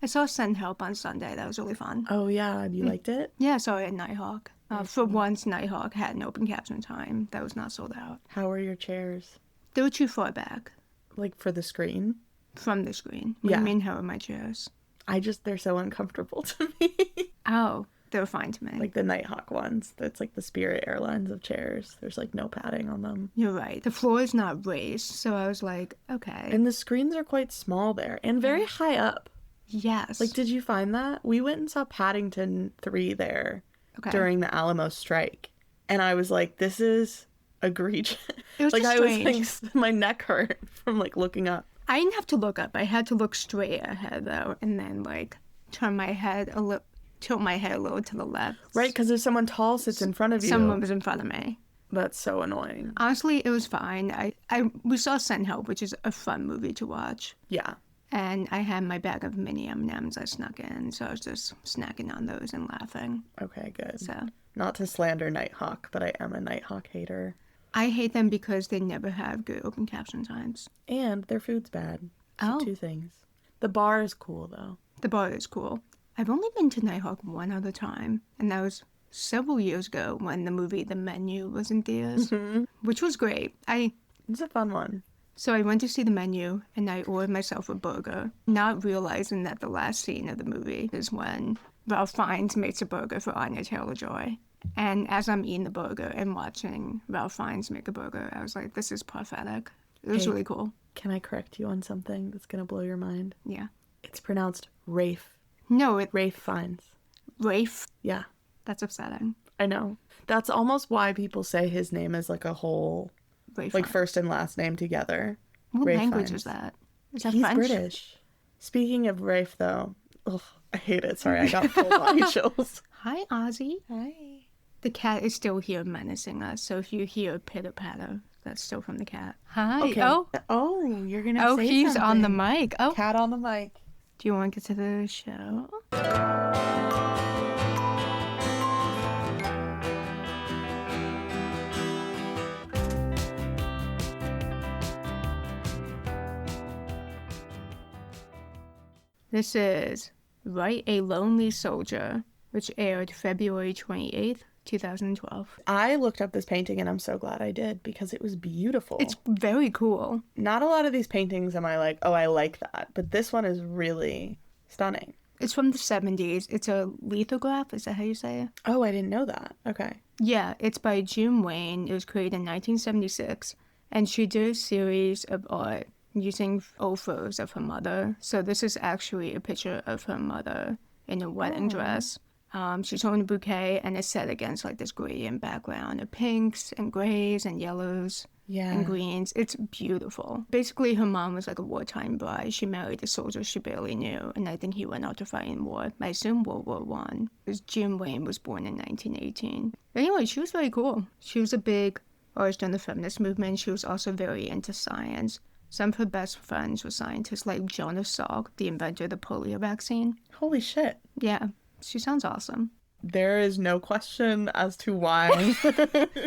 I saw Send Help on Sunday. That was really fun. Oh, yeah. You liked it? Yeah, I saw it at Nighthawk. For once, Nighthawk had an open caption time that was not sold out. How were your chairs? They were too far back Like, for the screen? from the screen. What do Yeah. you mean, how are my chairs? They're so uncomfortable to me. Oh, they were fine to me. Like the Nighthawk ones. That's like the Spirit Airlines of chairs. There's like no padding on them. You're right. The floor is not raised, so I was like, okay. And the screens are quite small there and very high up. Yes. Like, did you find that? We went and saw Paddington 3 there during the Alamo strike. And I was like, this is egregious. It was like, just I was strange. like, my neck hurt from like looking up. I didn't have to look up. I had to look straight ahead, though, and then, like, tilt my head a little to the left. Right, because if someone tall sits in front of you, Someone was in front of me. that's so annoying. Honestly, it was fine. We saw Send Help, which is a fun movie to watch. Yeah. And I had my bag of mini M&Ms I snuck in, so I was just snacking on those and laughing. Okay, good. So Not to slander Nighthawk, but I am a Nighthawk hater. I hate them because they never have good open caption times. And their food's bad. So Oh. 2 things. The bar is cool, though. The bar is cool. I've only been to Nighthawk one other time, and that was several years ago when the movie The Menu was in theaters, which was great. It's a fun one. So I went to see The Menu, and I ordered myself a burger, not realizing that the last scene of the movie is when Ralph Fiennes makes a burger for Anya Taylor-Joy. And as I'm eating the burger and watching Ralph Fiennes make a burger, I was like, this is prophetic. It was Hey. really cool. Can I correct you on something that's going to blow your mind? Yeah. It's pronounced Rafe. No, Rafe Fiennes. Rafe. Yeah, That's upsetting. I know. That's almost why people say his name is like a whole, Rafe. like first and last name together. What Rafe language Fiennes. is that? Is that He's French? British. Speaking of Rafe, though, ugh, I hate it. Sorry, I got full body chills. Hi, Ozzy. Hi. The cat is still here menacing us, so if you hear pitter-patter, that's still from the cat. Hi. Okay. Oh, you're gonna Oh, say he's on the something. mic. Oh, Cat on the mic. do you want to get to the show? This is Write a Lonely Soldier, which aired February 28th, 2012. I looked up this painting and I'm so glad I did because it was beautiful. It's very cool. Not a lot of these paintings am I like, oh, I like that. But this one is really stunning. It's from the 70s. It's a lithograph. Is that how you say it? Oh, I didn't know that. Okay. Yeah, it's by June Wayne. It was created in 1976. And she did a series of art using old photos of her mother. So this is actually a picture of her mother in a wedding dress. She's holding a bouquet, and it's set against like this gradient background of pinks and grays and yellows Yeah. and greens. It's beautiful. Basically, her mom was like a wartime bride. She married a soldier she barely knew, and I think he went out to fight in war. I assume World War One. Because June Wayne was born in 1918. But anyway, she was very cool. She was a big artist in the feminist movement. She was also very into science. Some of her best friends were scientists like Jonas Salk, the inventor of the polio vaccine. Holy shit. Yeah, she sounds awesome. There is no question as to why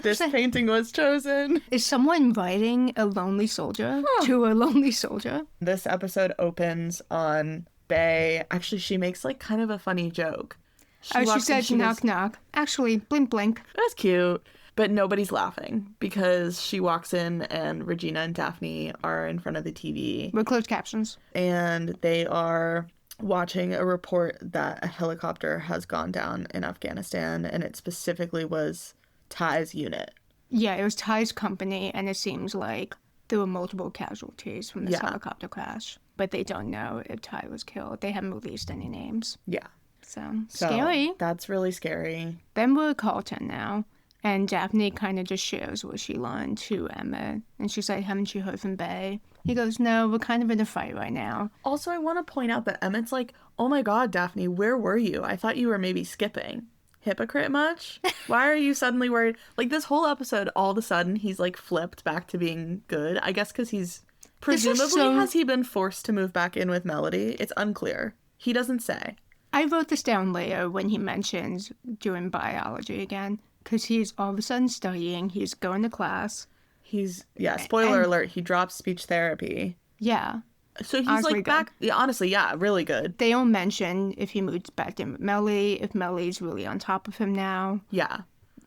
this painting was chosen. Is someone writing a lonely soldier to a lonely soldier? This episode opens on Bay. Actually, she makes like kind of a funny joke. She walks in, said she knock goes, knock. Actually, blink blink. That's cute. But nobody's laughing because she walks in and Regina and Daphne are in front of the TV With closed captions. and they are watching a report that a helicopter has gone down in Afghanistan, and it specifically was Ty's unit. Yeah, it was Ty's company, and it seems like there were multiple casualties from this Yeah. helicopter crash. But they don't know if Ty was killed. They haven't released any names. Yeah. So, So scary. that's really scary. Then we're at Carlton now. And Daphne kind of just shares what she learned to Emmett. And she's like, haven't you heard from Bay? He goes, no, we're kind of in a fight right now. Also, I want to point out that Emmett's like, oh my god, Daphne, where were you? I thought you were maybe skipping. Hypocrite much? Why are you suddenly worried? Like, this whole episode, all of a sudden, he's like flipped back to being good. I guess because he's... Presumably, has he been forced to move back in with Melody? It's unclear. He doesn't say. I wrote this down later when he mentions doing biology again. Because he's all of a sudden studying. He's going to class. He's, yeah, spoiler alert, he drops speech therapy. Yeah. So he's Honestly like good. back. Yeah, honestly, yeah, really good. They don't mention if he moves back in with Melly, if Melly's really on top of him now. Yeah.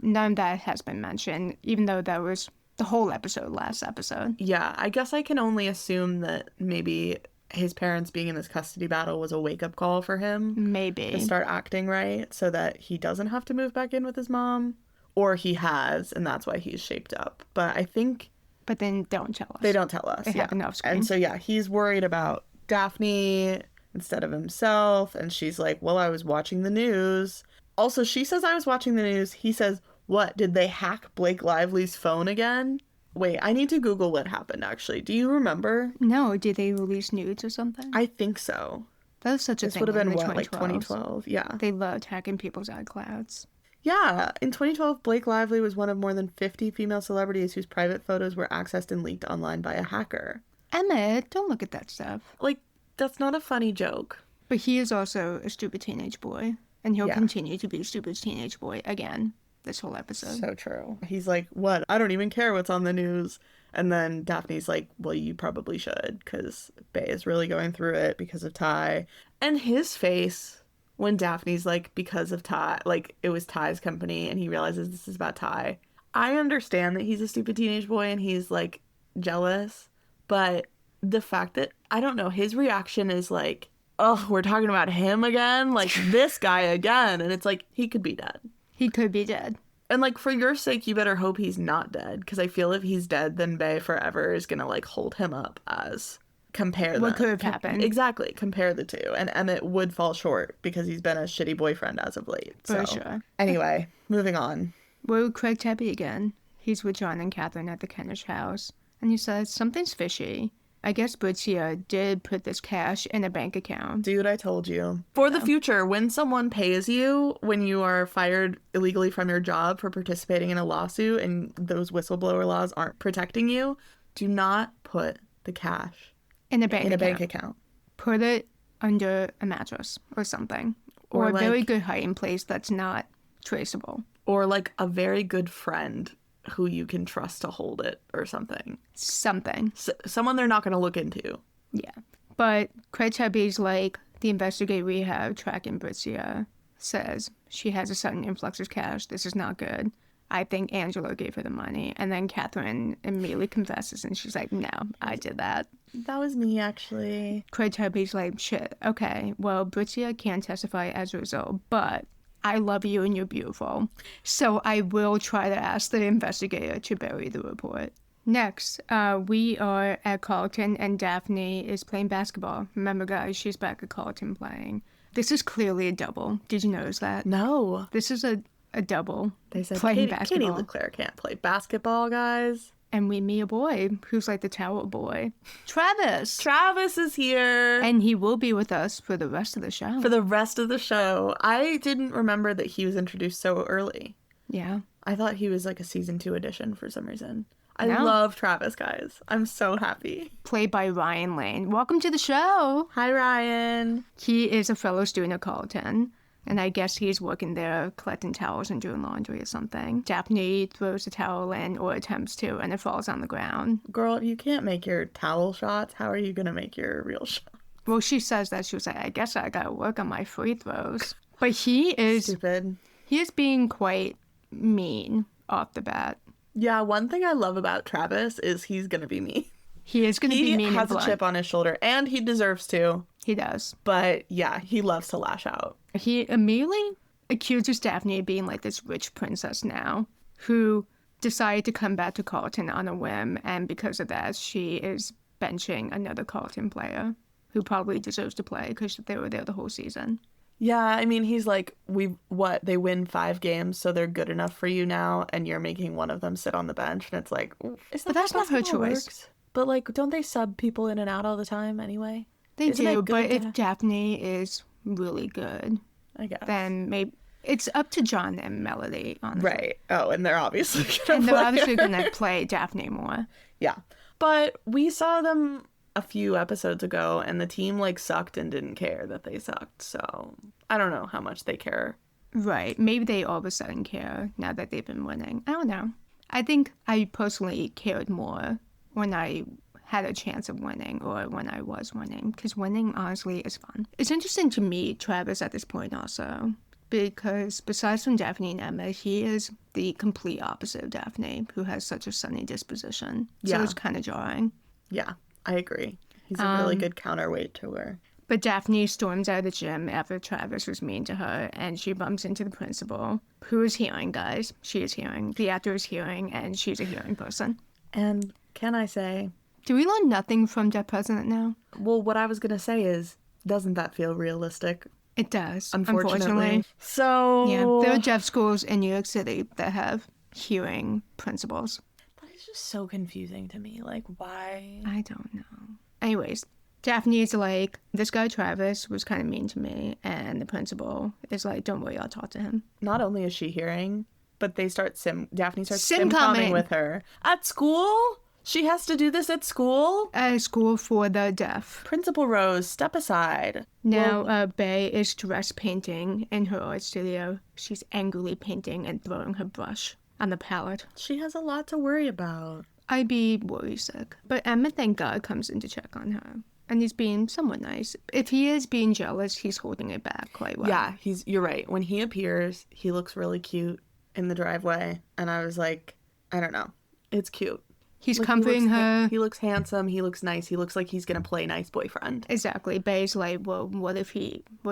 None of that has been mentioned, even though that was the whole episode last episode. Yeah, I guess I can only assume that maybe his parents being in this custody battle was a wake-up call for him to Maybe. start acting right so that he doesn't have to move back in with his mom. Or he has, and that's why he's shaped up. But I think But then don't tell us. they don't tell us. They Yeah. have enough screen. And so, yeah, he's worried about Daphne instead of himself. And she's like, well, I was watching the news. Also, she says, I was watching the news. He says, what? Did they hack Blake Lively's phone again? Wait, I need to Google what happened, actually. Do you remember? No, did they release nudes or something? I think so. That was such a This thing would have in been, the what, like 2012s. 2012? Yeah. They loved hacking people's iClouds. Yeah, in 2012, Blake Lively was one of more than 50 female celebrities whose private photos were accessed and leaked online by a hacker. Emmett, don't look at that stuff. Like, that's not a funny joke. But he is also a stupid teenage boy, and he'll Yeah. continue to be a stupid teenage boy again this whole episode. So true. He's like, what? I don't even care what's on the news. And then Daphne's like, well, you probably should, because Bay is really going through it because of Ty. And his face when Daphne's like, because of Ty, like, it was Ty's company, and he realizes this is about Ty. I understand that he's a stupid teenage boy and he's like jealous, but the fact that, I don't know, his reaction is like, oh, we're talking about him again? Like, this guy again? And it's like, he could be dead. He could be dead. And, like, for your sake, you better hope he's not dead. Because I feel if he's dead, then Bay forever is going to, like, hold him up as compare What them. could have happened. Exactly. Compare the two. And Emmett would fall short because he's been a shitty boyfriend as of late. For So, sure. anyway, moving on. We're with Craig Tebby again. He's with John and Catherine at the Kennish house. And he says, something's fishy. I guess Butsia did put this cash in a bank account. Dude, I told you. For the future, when someone pays you when you are fired illegally from your job for participating in a lawsuit and those whistleblower laws aren't protecting you, do not put the cash In a bank in a account. bank account. Put it under a mattress or something. Or a like- very good hiding place that's not traceable. Or like a very good friend who you can trust to hold it or something. Something. Someone they're not going to look into. Yeah. But Craig Tebby's like, the investigator we have tracking Butsia says she has a sudden influx of cash. This is not good. I think Angelo gave her the money. And then Catherine immediately confesses and she's like, no, I did that. That was me, actually. Craig Tubby's like, shit, okay, well, Buttia can't testify as a result, but I love you and you're beautiful. So I will try to ask the investigator to bury the report. Next, we are at Carlton and Daphne is playing basketball. Remember, guys, she's back at Carlton playing. This is clearly a double. Did you notice that? No. This is a double. They said playing Katie basketball. Leclerc can't play basketball, guys. And we meet a boy who's like the tower boy. Travis! Travis is here. And he will be with us for the rest of the show. For the rest of the show. I didn't remember that he was introduced so early. Yeah. I thought he was like a season 2 addition for some reason. I No. love Travis, guys. I'm so happy. Played by Ryan Lane. Welcome to the show. Hi, Ryan. He is a fellow student at Carleton, and I guess he's working there collecting towels and doing laundry or something. Daphne throws the towel in, or attempts to, and it falls on the ground. Girl, if you can't make your towel shots, how are you going to make your real shot? Well, she says that. She was like, I guess I gotta work on my free throws. But he is being quite mean off the bat. Yeah, one thing I love about Travis is he's going to be mean. He is going to be He mean has and a blunt. chip on his shoulder, and he deserves to. He does. But yeah, he loves to lash out. He immediately accuses Daphne of being like this rich princess now, who decided to come back to Carleton on a whim, and because of that, she is benching another Carleton player who probably deserves to play because they were there the whole season. Yeah, I mean, he's like, they win 5 games, so they're good enough for you now, and you're making one of them sit on the bench, and it's like, is that But that's how not her basketball choice. works? But like, don't they sub people in and out all the time anyway? They Isn't it do, good but to if have- Daphne is really good, I guess. then maybe it's up to John and Melody, honestly. Right. Oh, and they're obviously gonna And they're play obviously her. going to play Daphne more. Yeah. But we saw them a few episodes ago, and the team like sucked and didn't care that they sucked. So I don't know how much they care. Right. Maybe they all of a sudden care now that they've been winning. I don't know. I think I personally cared more when I had a chance of winning or when I was winning, because winning honestly is fun. It's interesting to meet Travis at this point also, because besides from Daphne and Emma, he is the complete opposite of Daphne, who has such a sunny disposition. So Yeah. it's kind of jarring. Yeah, I agree. He's a really good counterweight to her. But Daphne storms out of the gym after Travis was mean to her, and she bumps into the principal, who is hearing, guys. She is hearing. The actor is hearing, and she's a hearing person. And can I say, Do we learn nothing from Dead President now? well, what I was going to say is, doesn't that feel realistic? It does, Unfortunately. So, Yeah, there are deaf schools in New York City that have hearing principals. that is just so confusing to me. Like, why? I don't know. Anyways, Daphne's like, this guy Travis was kind of mean to me, and the principal is like, don't worry, I'll talk to him. Not only is she hearing, but Daphne starts Sim-comming. sim-comming with her. At school? She has to do this at school? A school for the deaf. Principal Rose, step aside. Now, Bay is dress painting in her art studio. She's angrily painting and throwing her brush on the palette. She has a lot to worry about. I'd be worry sick. But Emma, thank God, comes in to check on her. And he's being somewhat nice. If he is being jealous, he's holding it back quite well. Yeah, you're right. When he appears, he looks really cute in the driveway. And I was like, I don't know. It's cute. He's Like, comforting her. He looks handsome. He looks nice. He looks like he's going to play nice boyfriend. Exactly. Bay's like, well, what if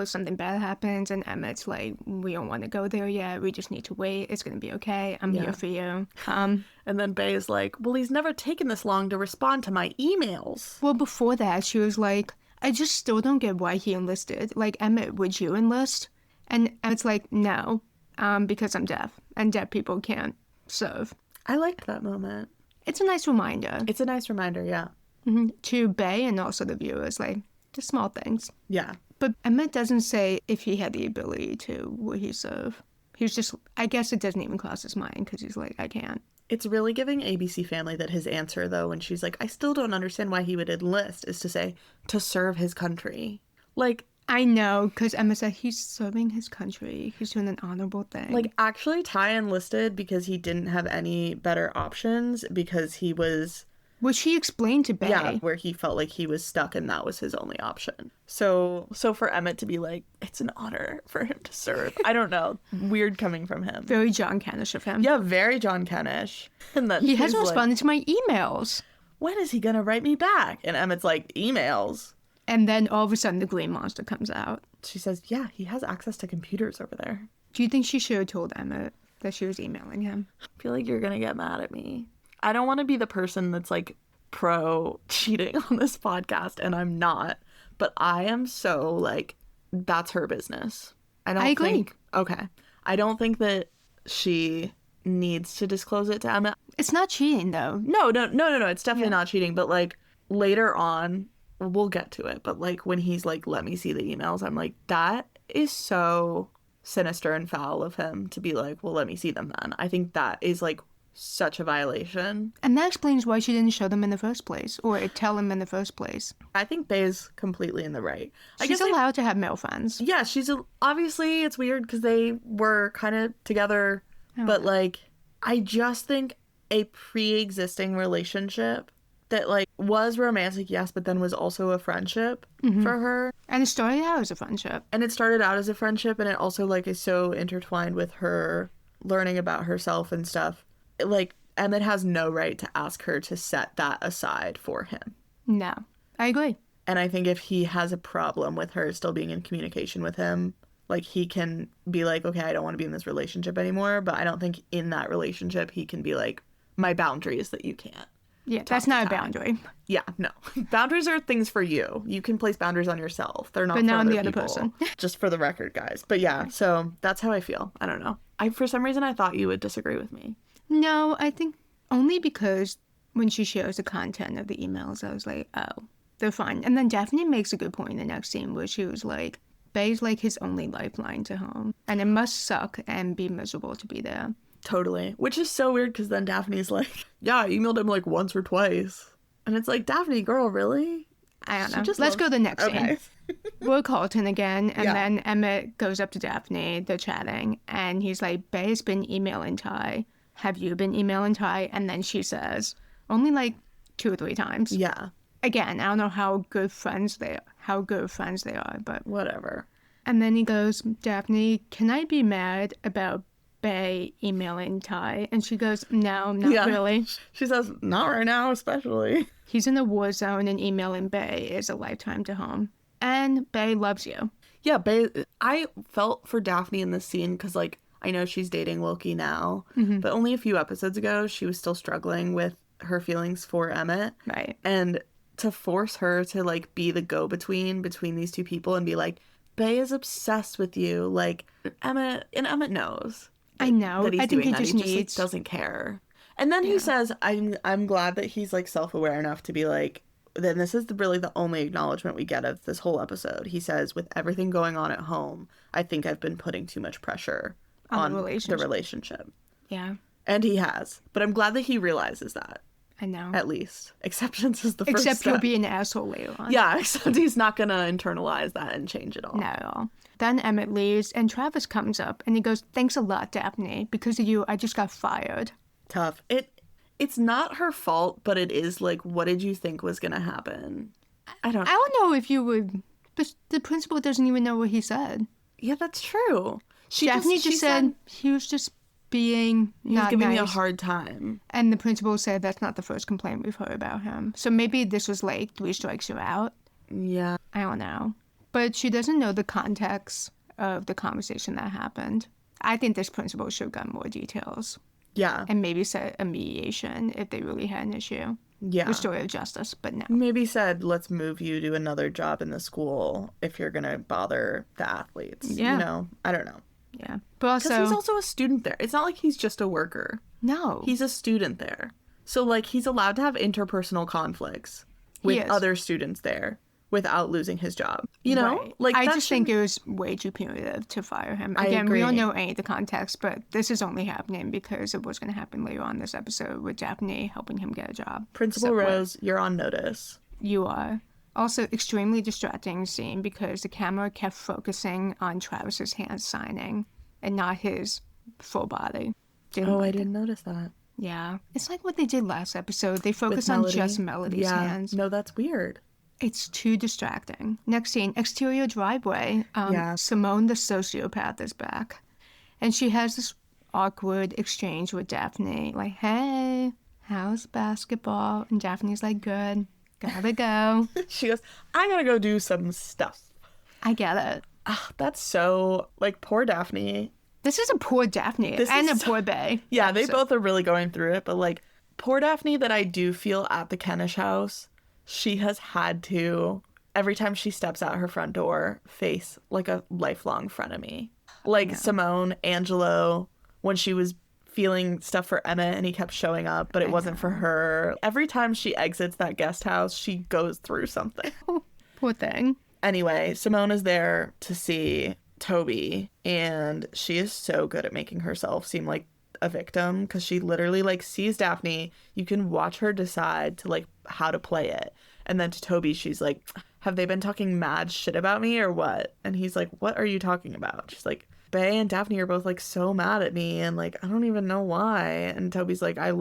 something bad happens? And Emmett's like, we don't want to go there yet. We just need to wait. It's going to be okay. I'm here for you. And then Bay is like, well, he's never taken this long to respond to my emails. Well, before that, she was like, I just still don't get why he enlisted. Like, Emmett, would you enlist? And Emmett's like, no, because I'm deaf. And deaf people can't serve. I liked that moment. It's a nice reminder It's a nice reminder, yeah. to Bay and also the viewers, like, the small things. Yeah. But Emmett doesn't say if he had the ability to, would he serve? He's just, I guess it doesn't even cross his mind because he's like, I can't. It's really giving ABC Family that his answer, though, when she's like, I still don't understand why he would enlist, is to say, to serve his country. Like, I know, because Emma said he's serving his country. He's doing an honorable thing. like actually Ty enlisted because he didn't have any better options because he was, which he explained to Bay. yeah, where he felt like he was stuck and that was his only option. So for Emmett to be like, it's an honor for him to serve. I don't know. Weird coming from him. Very John Cannish of him. Yeah, very John Kennish. And then He he's hasn't like, responded to my emails. when is he gonna write me back? And Emmett's like, emails. And then all of a sudden the green monster comes out. She says, yeah, he has access to computers over there. Do you think she should have told Emma that she was emailing him? I feel like you're gonna get mad at me. I don't want to be the person that's like pro cheating on this podcast, and I'm not. But I am so like, that's her business. I agree. think. Okay. I don't think that she needs to disclose it to Emma. It's not cheating, though. No. It's definitely not cheating. But like later on, we'll get to it. But like when he's like, let me see the emails, I'm like, that is so sinister and foul of him to be like, well, let me see them then. I think that is like such a violation. And that explains why she didn't show them in the first place, or tell him in the first place. I think Bay is completely in the right. She's allowed to have male friends. Yeah, obviously it's weird because they were kind of together, but like I just think a pre-existing relationship that like was romantic, yes, but then was also a friendship for her. And it started out as a friendship. And it started out as a friendship, and it also like is so intertwined with her learning about herself and stuff. Like Emmett has no right to ask her to set that aside for him. No, I agree. And I think if he has a problem with her still being in communication with him, like he can be like, okay, I don't want to be in this relationship anymore. But I don't think in that relationship he can be like, my boundary is that you can't. Yeah, that's not a boundary. Yeah, no. Boundaries are things for you. You can place boundaries on yourself. They're not But for not on other the other people. person. Just for the record, guys. But yeah, so that's how I feel. I don't know. For some reason, I thought you would disagree with me. No, I think only because when she shares the content of the emails, I was like, oh, they're fine. And then Daphne makes a good point in the next scene where she was like, Bay's like his only lifeline to home. And it must suck and be miserable to be there. Totally. Which is so weird because then Daphne's like, yeah, I emailed him like once or twice. And it's like, Daphne, girl, really? I don't She know. just Let's loves- go to the next Okay. scene. We're Carlton again, and Yeah. then Emmett goes up to Daphne. They're chatting, and he's like, Bay's been emailing Ty. Have you been emailing Ty? And then she says, only like 2 or 3 times. Yeah. Again, I don't know how good friends they are, but Whatever. and then he goes, Daphne, can I be mad about Bay emailing Ty? And she goes, no, not really. She says, not right now, especially. He's in a war zone and emailing Bay is a lifetime to home. And Bay loves you. Yeah, but I felt for Daphne in this scene because, like, I know she's dating Wilkie now, but only a few episodes ago, she was still struggling with her feelings for Emmett. Right. And to force her to, like, be the go-between between these two people and be like, Bay is obsessed with you. Like, Emmett knows. I know. That he's I think doing he that. just He needs... just, like, doesn't care. And then he says, I'm glad that he's, like, self-aware enough to be like, then this is really the only acknowledgement we get of this whole episode. He says, with everything going on at home, I think I've been putting too much pressure on the relationship. Yeah. And he has. But I'm glad that he realizes that, I know. at least. Acceptance is the first Except step. he'll be an asshole later on. Yeah, except he's not going to internalize that and change it all. Not at all. Then Emmett leaves, and Travis comes up, and he goes, thanks a lot, Daphne. Because of you, I just got fired. Tough. It's not her fault, but it is like, what did you think was going to happen? I don't know if you would... But the principal doesn't even know what he said. Yeah, that's true. Daphne just said he was just being not giving nice. me a hard time. And the principal said that's not the first complaint we've heard about him. So maybe this was like 3 strikes, you're out. Yeah. I don't know. But she doesn't know the context of the conversation that happened. I think this principal should have gotten more details. Yeah. And maybe said a mediation if they really had an issue. Yeah. Restorative justice, but no. Maybe said, let's move you to another job in the school if you're going to bother the athletes. Yeah. You know? I don't know. Yeah. But also... Because he's also a student there. It's not like he's just a worker. No. He's a student there. So, like, he's allowed to have interpersonal conflicts with other students there without losing his job. You know? Right. Like, I just think it was way too punitive to fire him. Again, we don't know any of the context, but this is only happening because of what's going to happen later on this episode with Daphne helping him get a job. Principal Rose, you're on notice. You are. Also, extremely distracting scene because the camera kept focusing on Travis's hands signing and not his full body. I didn't notice that. Yeah. It's like what they did last episode. They focused on just Melody's hands. No, that's weird. It's too distracting. Next scene, exterior driveway. Simone the sociopath is back. And she has this awkward exchange with Daphne. Like, hey, how's basketball? And Daphne's like, good. Gotta go. She goes, I gotta go do some stuff. I get it. That's so, like, poor Daphne. This is a poor Daphne and a poor Bay. Yeah, they both are really going through it. But, like, poor Daphne that I do feel at the Kenish house, she has had to, every time she steps out her front door, face, like, a lifelong frenemy. Like, Simone, Angelo, when she was feeling stuff for Emmett and he kept showing up, but it wasn't for her. Every time she exits that guest house, she goes through something. Poor thing. Anyway, Simone is there to see Toby, and she is so good at making herself seem like a victim because she literally, like, sees Daphne. You can watch her decide to, like, how to play it. And then to Toby, she's like, have they been talking mad shit about me or what? And he's like, what are you talking about? She's like, Bay and Daphne are both, like, so mad at me, and, like, I don't even know why. And Toby's like, I have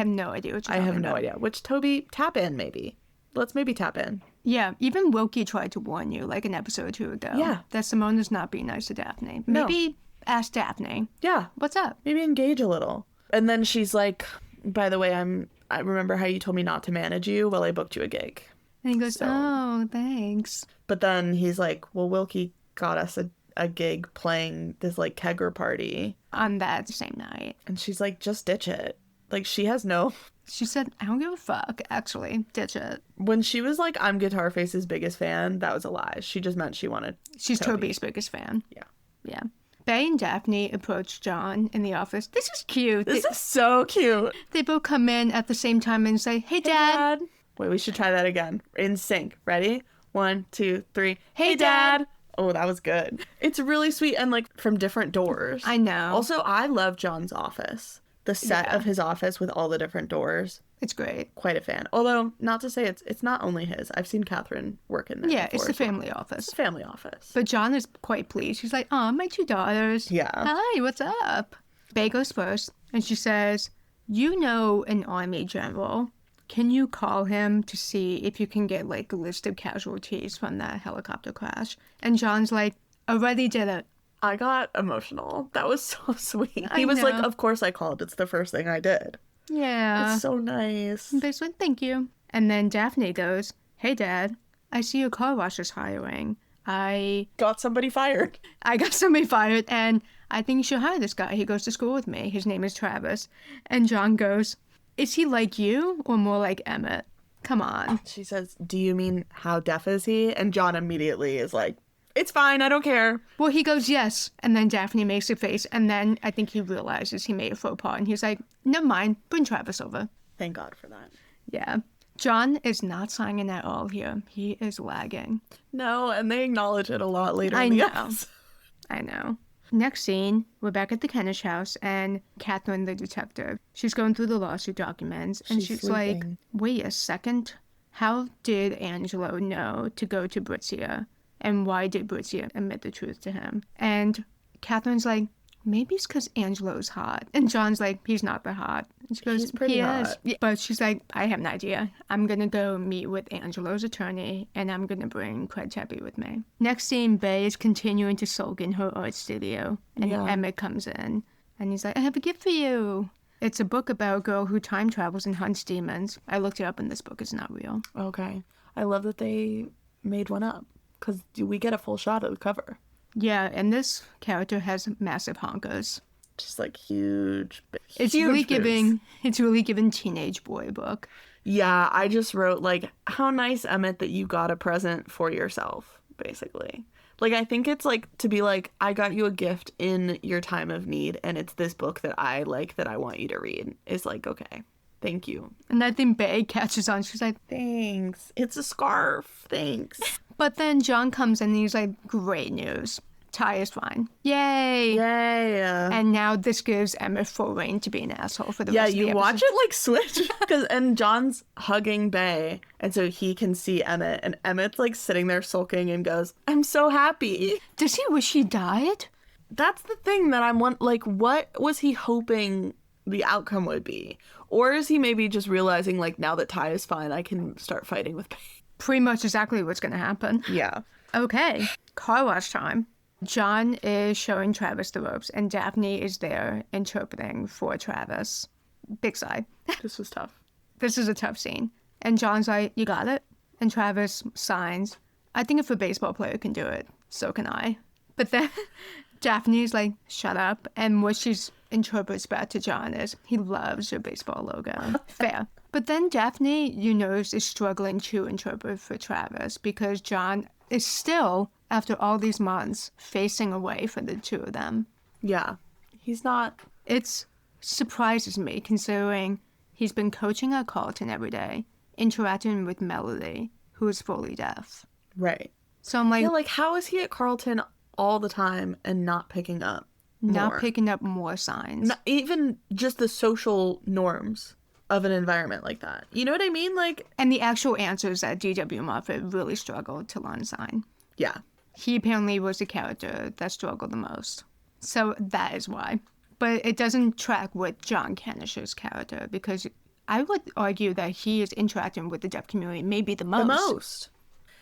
no idea what you're talking about. I have no idea. Which, Toby, tap in, maybe. Let's maybe tap in. Yeah, even Wilkie tried to warn you, like, an episode or 2 ago. Yeah. That Simone is not being nice to Daphne. Maybe ask Daphne. Yeah. What's up? Maybe engage a little. And then she's like, by the way, I remember how you told me not to manage you? Well, I booked you a gig. And he goes, oh, thanks. But then he's like, well, Wilkie got us a gig playing this, like, kegger party. On that same night. And she's like, just ditch it. Like, she has no... She said, I don't give a fuck, actually. Ditch it. When she was like, I'm Guitar Face's biggest fan, that was a lie. She just meant she wanted She's Toby's biggest fan. Yeah. Yeah. Bay and Daphne approach John in the office. This is cute. This is so cute. They both come in at the same time and say, hey, Dad. Wait, we should try that again. In sync. Ready? 1, 2, 3. Hey, Dad. Oh, that was good. It's really sweet and, like, from different doors. I know. Also, I love John's office. The set of his office with all the different doors. It's great. Quite a fan. Although, not to say it's not only his. I've seen Catherine work in there. Yeah, it's the family office. It's a family office. But John is quite pleased. She's like, oh, my 2 daughters. Yeah. Hi, what's up? Bay goes first, and she says, you know an army general. can you call him to see if you can get like a list of casualties from that helicopter crash? And John's like, already did it. I got emotional. That was so sweet. I He was like, know. of course I called. It's the first thing I did. Yeah. It's so nice. They said, thank you. And then Daphne goes, hey, Dad, I see your car wash is hiring. I Got somebody fired. got somebody fired, and I think you should hire this guy. He goes to school with me. His name is Travis. And John goes, is he like you or more like Emmett? Come on. She says, do you mean how deaf is he? And John immediately is like, it's fine. I don't care. Well, he goes, yes. And then Daphne makes a face, and then I think he realizes he made a faux pas, and he's like, never mind, bring Travis over. Thank God for that. Yeah. John is not singing at all here. He is lagging. No, and they acknowledge it a lot later I in the know. episode. I know. Next scene, we're back at the Kennish house, and Catherine, the detective, she's going through the lawsuit documents, and she's like, sleeping. wait a second. How did Angelo know to go to Britzia? And why did Britzia admit the truth to him? And Catherine's like, maybe it's because Angelo's hot. And John's like, he's not that hot. And she goes, He's pretty he hot. is. Yeah. But she's like, I have an idea. I'm going to go meet with Angelo's attorney, and I'm going to bring Craig Tepe with me. Next scene, Bay is continuing to sulk in her art studio. And Yeah. Emmett comes in, and he's like, I have a gift for you. It's a book about a girl who time travels and hunts demons. I looked it up, and this book is not real. Okay. I love that they made one up because we get a full shot of the cover. Yeah, and this character has massive honkers. Just like huge. It's huge really boobs. giving teenage boy book. Yeah, I just wrote like, how nice, Emmett, that you got a present for yourself, basically. Like, I think it's like to be like, I got you a gift in your time of need, and it's this book that I like that I want you to read. It's like, okay, thank you. And I think Bay catches on. She's like, Thanks. It's a scarf. Thanks. but then John comes in and he's like, great news. Ty is fine. Yay. Yay. And now this gives Emmett full reign to be an asshole for the Yeah, rest of the you watch episode. it like switch. And John's hugging Bay, and so he can see Emmett, and Emmett's like sitting there sulking and goes, I'm so happy. Does he wish he died? That's the thing that I'm like, what was he hoping the outcome would be? Or is he maybe just realizing, like, now that Ty is fine, I can start fighting with Bay? Pretty much exactly what's going to happen. Yeah. Okay, car wash time. John is showing Travis the ropes, and Daphne is there interpreting for Travis. Big sigh. This was tough. This is a tough scene. And John's like, you got it? And Travis signs, I think if a baseball player can do it, so can I. But then Daphne's like, shut up. And what she interprets back to John is, he loves your baseball logo. Fair. But then Daphne, you notice, is struggling to interpret for Travis because John is still, after all these months, facing away from the two of them. Yeah. He's not. It surprises me considering he's been coaching at Carlton every day, interacting with Melody, who is fully deaf. Right. So I'm like, Yeah, like, how is he at Carlton all the time and not picking up not more? picking up more signs. Not even just the social norms of an environment like that. You know what I mean? Like, And the actual answers that D.W. Moffat really struggled to learn sign. yeah. He apparently was the character that struggled the most. So that is why. But it doesn't track with John Canish's character because I would argue that he is interacting with the deaf community maybe the most. The most.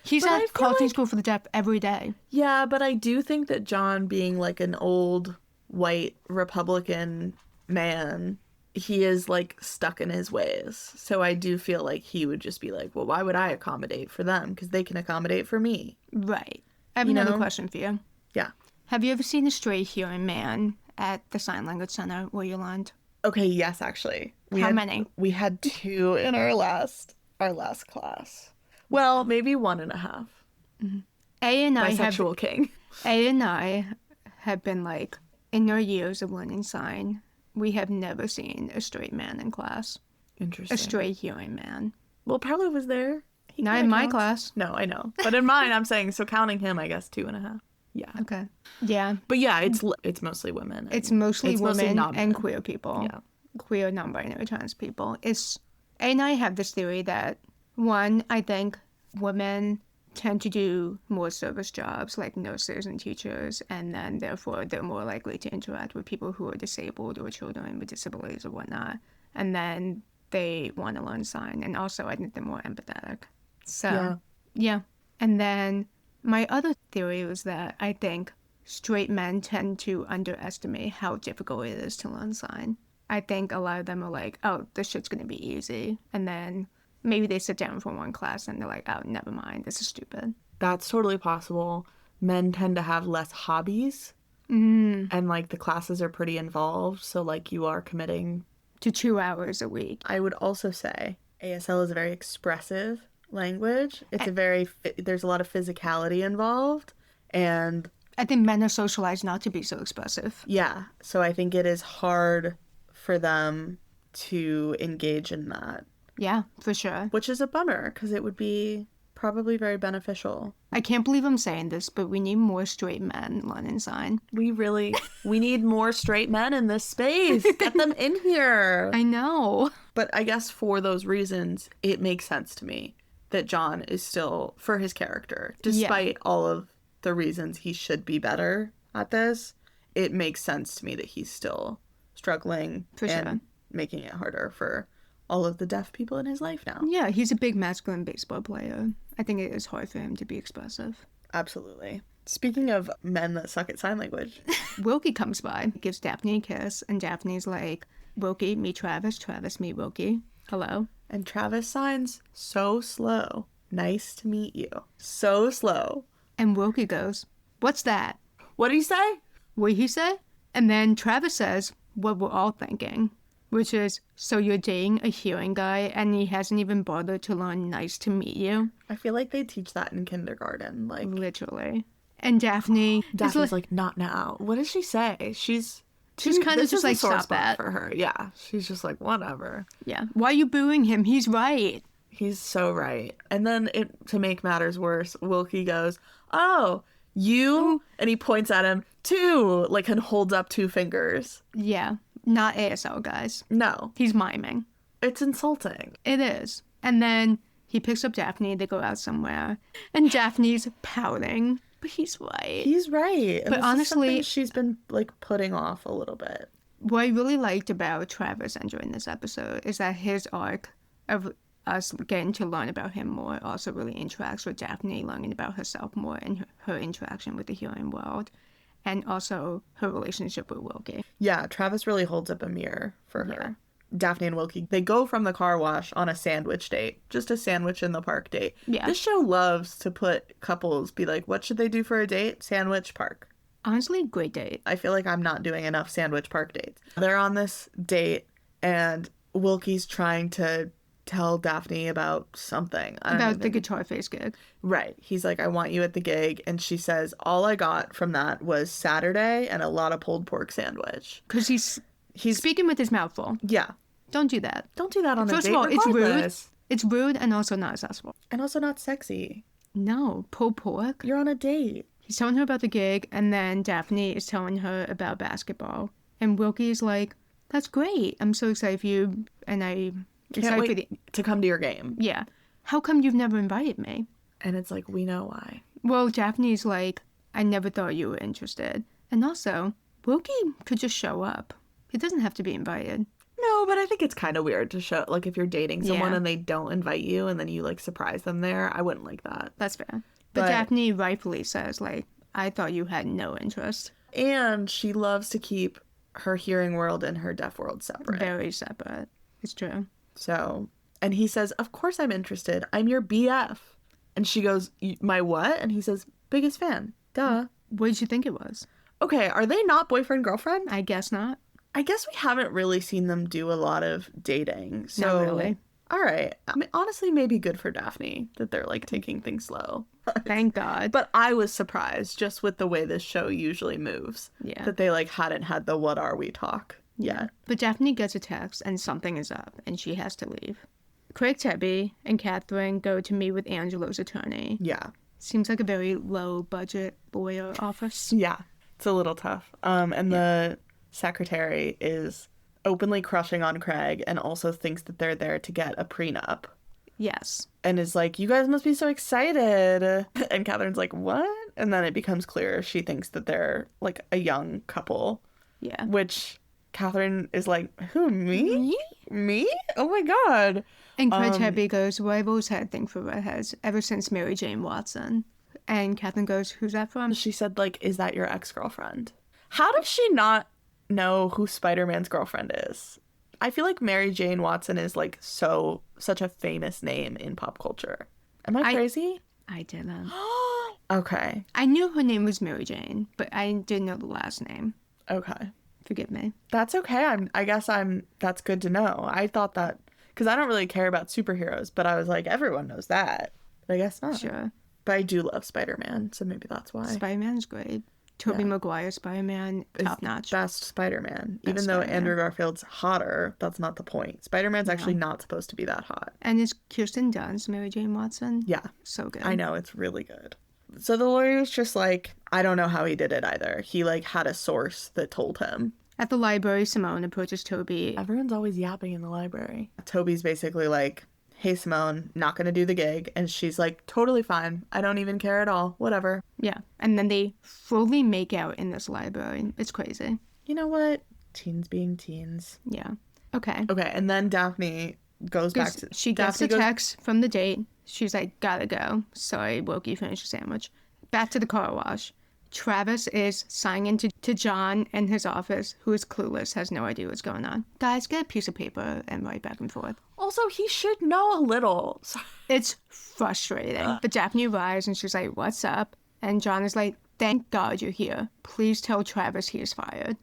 He's But I at feel Carlton like- School for the Deaf every day. Yeah, but I do think that John, being like an old white Republican man, he is like stuck in his ways. So I do feel like he would just be like, well, why would I accommodate for them? Because they can accommodate for me. Right. I have You another know? question for you. Yeah. Have you ever seen a straight hearing man at the Sign Language Center where you learned? Okay, yes, actually. How many? We had 2 in our last class. Well, maybe 1.5. A and I have Bisexual king. A and I have been like in our years of learning sign, we have never seen a straight man in class. Interesting. A straight hearing man. Well, Parlo was there. He Not kinda in my counts. class. No, I know. But in mine, I'm saying, so counting him, I guess 2.5. Yeah. Okay. Yeah. But yeah, it's mostly women. and It's mostly it's women not and men. queer people. Yeah. Queer non-binary trans people. A and I have this theory that one, I think women tend to do more service jobs like nurses and teachers, and then therefore they're more likely to interact with people who are disabled or children with disabilities or whatnot. And then they want to learn sign. And also, I think they're more empathetic. So, Yeah. yeah. And then my other theory was that I think straight men tend to underestimate how difficult it is to learn sign. I think a lot of them are like, oh, this shit's going to be easy. And then maybe they sit down for one class and they're like, oh, never mind, this is stupid. That's totally possible. Men tend to have less hobbies, and like the classes are pretty involved, so like you are committing. To 2 hours a week. I would also say ASL is a very expressive language. It's a very there's a lot of physicality involved, and I think men are socialized not to be so expressive. yeah, so I think it is hard for them to engage in that, Yeah, for sure. which is a bummer because it would be probably very beneficial. I can't believe I'm saying this, but we need more straight men learning sign. We need more straight men in this space. Get them in here. I know. But I guess for those reasons, it makes sense to me that John is still, for his character, despite all of the reasons he should be better at this, it makes sense to me that he's still struggling For and sure. making it harder for all of the deaf people in his life now. Yeah, he's a big masculine baseball player. I think it is hard for him to be expressive. Absolutely. Speaking of men that suck at sign language, Wilkie comes by, gives Daphne a kiss, and Daphne's like, Wilkie, meet Travis. Travis, meet Wilkie. Hello. and Travis signs so slow. Nice to meet you. So slow. And Wilkie goes, what's that? What did he say? What did he say? And then Travis says what we're all thinking, which is, so you're dating a hearing guy and he hasn't even bothered to learn nice to meet you? I feel like they teach that in kindergarten. Like, Literally. And Daphne Daphne's like, not now. What does she say? She's kind of this just is a like, sore stop spot that. for her. Yeah, she's just like, whatever. Yeah. Why are you booing him? He's right. He's so right. And then to make matters worse, Wilkie goes, oh, you? And he points at him, two, like, and holds up two fingers. Yeah. Not ASL, guys. No, He's miming. it's insulting. It is. And then he picks up Daphne. They go out somewhere. And Daphne's pouting. But he's right. He's right. And But this is honestly- something she's been, like, putting off a little bit. What I really liked about Travis enjoying this episode is that his arc of us getting to learn about him more also really interacts with Daphne learning about herself more and her interaction with the healing world, and also her relationship with Wilkie. Yeah, Travis really holds up a mirror for her. Yeah. Daphne and Wilkie, they go from the car wash on a sandwich date, just a sandwich in the park date. Yeah. This show loves to put couples, be like, what should they do for a date? Sandwich park. Honestly, great date. I feel like I'm not doing enough sandwich park dates. They're on this date, and Wilkie's trying to tell Daphne about something. I don't About the even- Guitar Face gig. Right. He's like, I want you at the gig. And she says, all I got from that was Saturday and a lot of pulled pork sandwich. Because he's He's, speaking with his mouth full. yeah. Don't do that. Don't do that on First a date. of all, it's rude. regardless. It's rude and also not accessible. And also not sexy. No, pulled pork. You're on a date. He's telling her about the gig, and then Daphne is telling her about basketball. And Wilkie is like, that's great. I'm so excited for you, and I'm Can't excited for wait the... to come to your game. Yeah. How come you've never invited me? And it's like, we know why. Well, Daphne's like, I never thought you were interested. And also, Wilkie could just show up. He doesn't have to be invited. No, but I think it's kind of weird to show, like, if you're dating someone Yeah. and they don't invite you and then you, like, surprise them there. I wouldn't like that. That's fair. But But- Daphne rightfully says, like, I thought you had no interest. And she loves to keep her hearing world and her deaf world separate. Very separate. It's true. So, and he says, of course I'm interested. I'm your BF. And she goes, my what? And he says, biggest fan. Duh. What did you think it was? Okay, are they not boyfriend girlfriend? I guess not. I guess we haven't really seen them do a lot of dating. So, Not really. All right. I mean, honestly, maybe good for Daphne that they're like taking things slow. Thank God. But I was surprised just with the way this show usually moves. Yeah. That they like hadn't had the what are we talk yet. But Daphne gets a text and something is up and she has to leave. Craig Tebby and Catherine go to meet with Angelo's attorney. Yeah. Seems like a very low budget lawyer office. Yeah. It's a little tough. And the secretary is openly crushing on Craig and also thinks that they're there to get a prenup. Yes. And is like, you guys must be so excited. And Catherine's like, what? And then it becomes clear she thinks that they're like a young couple, Yeah. which Catherine is like, who, me? Me? Oh my god. And Craig Hebby goes, well, I've always had a thing for redheads ever since Mary Jane Watson. And Catherine goes, who's that from? She said, like, is that your ex-girlfriend? How does she not know who Spider-Man's girlfriend is? I feel like Mary Jane Watson is, like, such a famous name in pop culture. Am I crazy? I didn't. Okay. I knew her name was Mary Jane, but I didn't know the last name. Okay. Forgive me. That's okay. That's good to know. I thought that, because I don't really care about superheroes, but I was like, everyone knows that. But I guess not. Sure. But I do love Spider-Man, so maybe that's why. Spider-Man's great. Tobey Maguire Spider-Man, top notch. Best Spider-Man. Even though Andrew Garfield's hotter, that's not the point. Spider-Man's actually not supposed to be that hot. And is Kirsten Dunst Mary Jane Watson? Yeah. So good. I know, it's really good. So the lawyer was just like, I don't know how he did it either. He, like, had a source that told him. At the library, Simone approaches Toby. Everyone's always yapping in the library. Toby's basically like, hey, Simone, not gonna do the gig. And she's like, totally fine. I don't even care at all. Whatever. Yeah. And then they fully make out in this library. It's crazy. You know what? Teens being teens. Yeah. Okay. Okay, and then Daphne goes back to... She gets a text from the date. She's like, gotta go. Sorry, Loki finished the sandwich. Back to the car wash. Travis is signing to John in his office, who is clueless, has no idea what's going on. Guys, get a piece of paper and write back and forth. Also, he should know a little. It's frustrating. But Daphne arrives and she's like, what's up? And John is like, thank God you're here. Please tell Travis he is fired.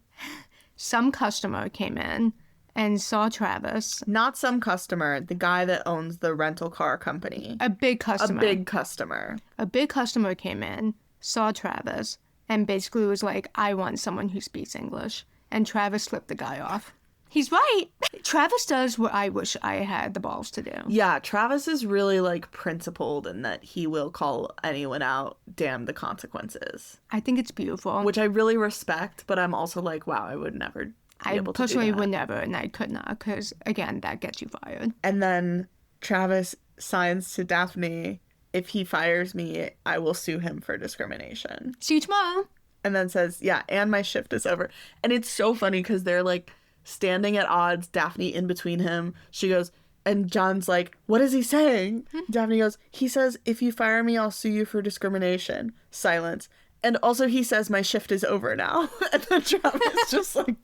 Some customer came in and saw Travis. Not some customer, the guy that owns the rental car company. A big customer. A big customer. A big customer came in, saw Travis, and basically was like, I want someone who speaks English. And Travis flipped the guy off. He's right. Travis does what I wish I had the balls to do. Yeah, Travis is really, like, principled in that he will call anyone out, damn the consequences. I think it's beautiful. Which I really respect, but I'm also like, wow, I would never be able to personally do that. would never, and I could not, because, again, that gets you fired. And then Travis signs to Daphne, if he fires me, I will sue him for discrimination. See you tomorrow. And then says, yeah, and my shift is over. And it's so funny because they're, like, standing at odds, Daphne in between him. She goes, and John's like, what is he saying? Daphne goes, he says, if you fire me, I'll sue you for discrimination. Silence. And also he says, my shift is over now. And then Travis just, like,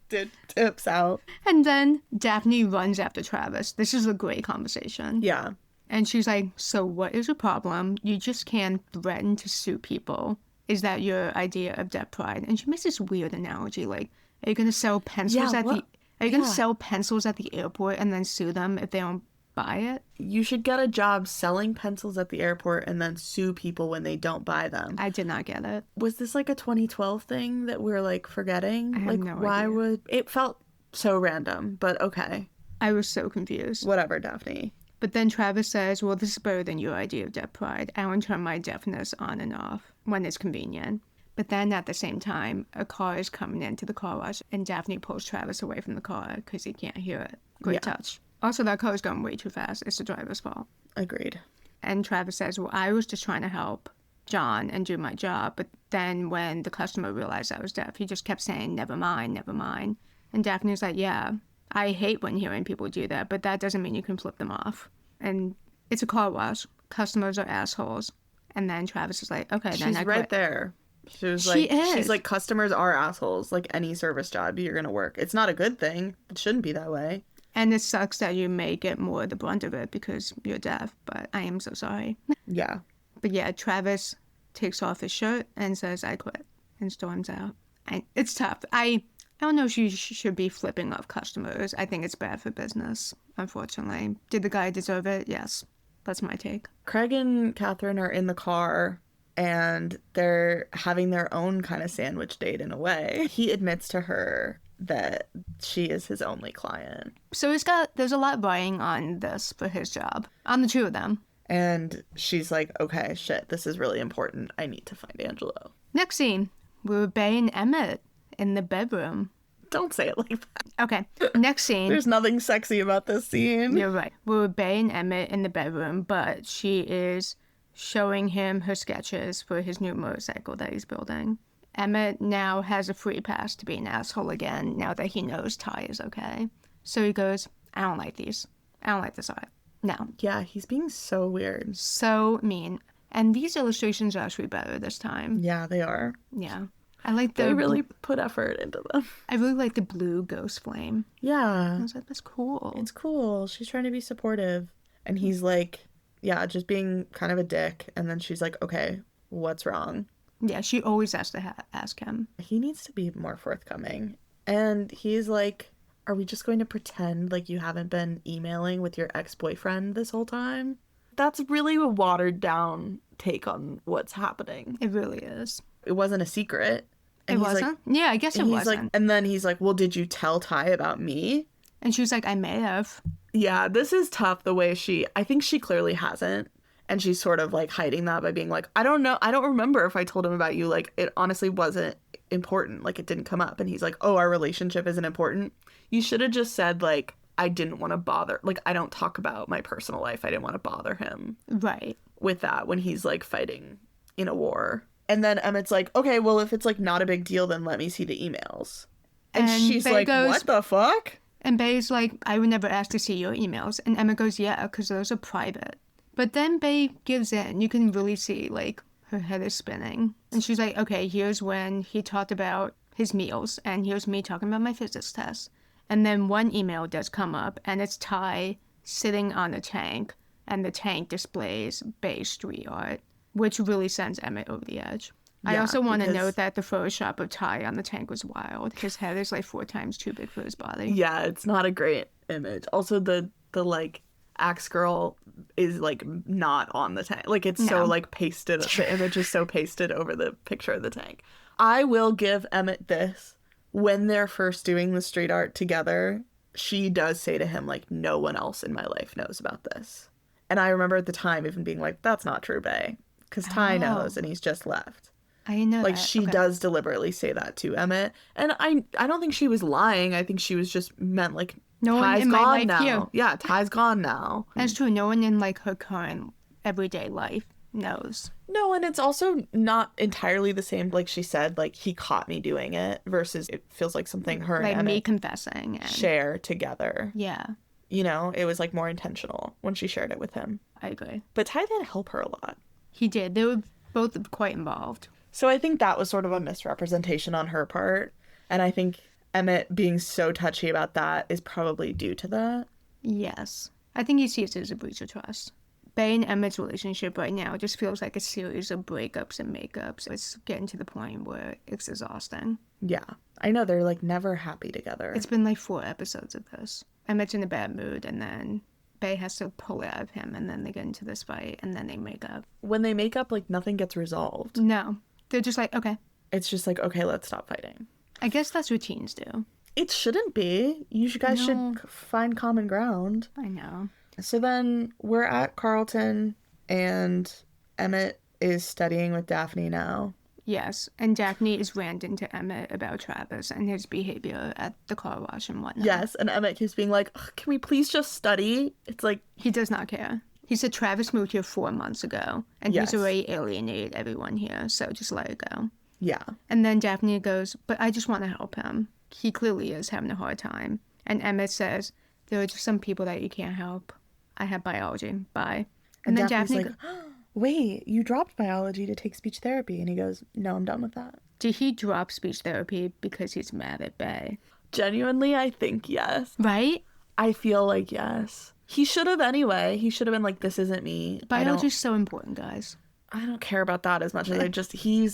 tips out. And then Daphne runs after Travis. This is a great conversation. Yeah. And she's like, so what is your problem? You just can't threaten to sue people. Is that your idea of debt pride? And she makes this weird analogy, like, are you going to sell pencils Are you going to sell pencils at the airport and then sue them if they don't buy it? You should get a job selling pencils at the airport and then sue people when they don't buy them. I did not get it. Was this like a 2012 thing that we're, like, forgetting? I have no why idea. would... It felt so random, but okay. I was so confused. Whatever, Daphne. But then Travis says, well, this is better than your idea of debt pride. I want to turn my deafness on and off when it's convenient. But then at the same time, a car is coming into the car wash, and Daphne pulls Travis away from the car because he can't hear it. Great touch. Also, that car is going way too fast. It's the driver's fault. Agreed. And Travis says, well, I was just trying to help John and do my job. But then when the customer realized I was deaf, he just kept saying, never mind, never mind. And Daphne's like, yeah, I hate when hearing people do that, but that doesn't mean you can flip them off. And it's a car wash. Customers are assholes. And then Travis is like, okay, then She's right there. She's like, customers are assholes. Like any service job you're going to work. It's not a good thing. It shouldn't be that way. And it sucks that you may get more of the brunt of it because you're deaf, but I am so sorry. Yeah. But yeah, Travis takes off his shirt and says, I quit, and storms out. And it's tough. I don't know if you should be flipping off customers. I think it's bad for business, unfortunately. Did the guy deserve it? Yes. That's my take. Craig and Catherine are in the car, and they're having their own kind of sandwich date in a way. He admits to her that she is his only client. So there's a lot riding on this for his job, on the two of them. And she's like, okay, shit, this is really important. I need to find Angelo. Next scene, we're Bay and Emmett in the bedroom. Don't say it like that. Okay, next scene. There's nothing sexy about this scene. You're right. We're Bay and Emmett in the bedroom, but she is showing him her sketches for his new motorcycle that he's building. Emmett now has a free pass to be an asshole again now that he knows Ty is okay. So he goes, I don't like these. I don't like this art. No. Yeah, he's being so weird. So mean. And these illustrations are actually better this time. Yeah, they are. Yeah. I like They the really put effort into them. I really like the blue ghost flame. Yeah. I was like, that's cool. It's cool. She's trying to be supportive. And he's like, yeah, just being kind of a dick. And then she's like, okay, what's wrong? Yeah, she always has to ask him. He needs to be more forthcoming. And he's like, are we just going to pretend like you haven't been emailing with your ex-boyfriend this whole time? That's really a watered down take on what's happening. It really is. It wasn't a secret. And It he's wasn't? Like, Yeah, I guess it and he's wasn't. like, and then he's like, well, did you tell Ty about me? And she was like, I may have. Yeah, this is tough the way I think she clearly hasn't. And she's sort of like hiding that by being like, I don't know. I don't remember if I told him about you. Like, it honestly wasn't important. Like, it didn't come up. And he's like, oh, our relationship isn't important. You should have just said, like, I didn't want to bother. Like, I don't talk about my personal life. I didn't want to bother him Right. with that when he's like fighting in a war. And then Emmett's like, okay, well, if it's like not a big deal, then let me see the emails. And she's Faye like, goes, what the fuck? And Bay's like, I would never ask to see your emails. And Emma goes, yeah, because those are private. But then Bay gives in. You can really see, like, her head is spinning. And she's like, okay, here's when he talked about his meals. And here's me talking about my physics test. And then one email does come up, and it's Ty sitting on a tank. And the tank displays Bay's street art, which really sends Emmett over the edge. I Yeah, also want to because- note that the Photoshop of Ty on the tank was wild. His head is like 4 times too big for his body. Yeah, it's not a great image. Also, the like axe girl is like not on the tank. Like, it's so No. like pasted. The image is so pasted over the picture of the tank. I will give Emmett this. When they're first doing the street art together, she does say to him, like, no one else in my life knows about this. And I remember at the time even being like, that's not true, Bay. Because Ty Oh. knows and he's just left. I didn't know Like, that. she Okay. does deliberately say that to Emmett. And I don't think she was lying. I think she was just meant, like, No one Ty's in my gone life now. here. Yeah, Ty's gone now. That's true. No one in like her current everyday life knows. No, and it's also not entirely the same. Like she said, like, he caught me doing it versus it feels like something her Like and me Emmett confessing. And share together. yeah, You know, it was like more intentional when she shared it with him. I agree. But Ty did help her a lot. He did. They were both quite involved. So I think that was sort of a misrepresentation on her part. And I think Emmett being so touchy about that is probably due to that. Yes. I think he sees it as a breach of trust. Bay and Emmett's relationship right now just feels like a series of breakups and makeups. It's getting to the point where it's exhausting. Yeah. I know they're like never happy together. It's been like 4 episodes of this. Emmett's in a bad mood, and then Bay has to pull it out of him, and then they get into this fight, and then they make up. When they make up, like, nothing gets resolved. No. They're just like, okay. It's just like, okay, let's stop fighting. I guess that's what teens do. It shouldn't be. You guys No. should find common ground. I know. So then we're at Carlton, and Emmett is studying with Daphne now. Yes, and Daphne is ranting to Emmett about Travis and his behavior at the car wash and whatnot. Yes, and Emmett keeps being like, "Ugh, can we please just study?" It's like, He does not care. He said Travis moved here 4 months ago, and Yes. he's already alienated everyone here, so just let it go. yeah. And then Daphne goes, but I just want to help him. He clearly is having a hard time. And Emmett says, there are just some people that you can't help. I have biology. Bye. And then Daphne's Daphne like, wait, you dropped biology to take speech therapy. And he goes, no, I'm done with that. did he drop speech therapy because he's mad at Bay? Genuinely, I think yes. Right? I feel like yes. He should have anyway. He should have been like, this isn't me. Biology's so important, guys. I don't care about that as much as I just, he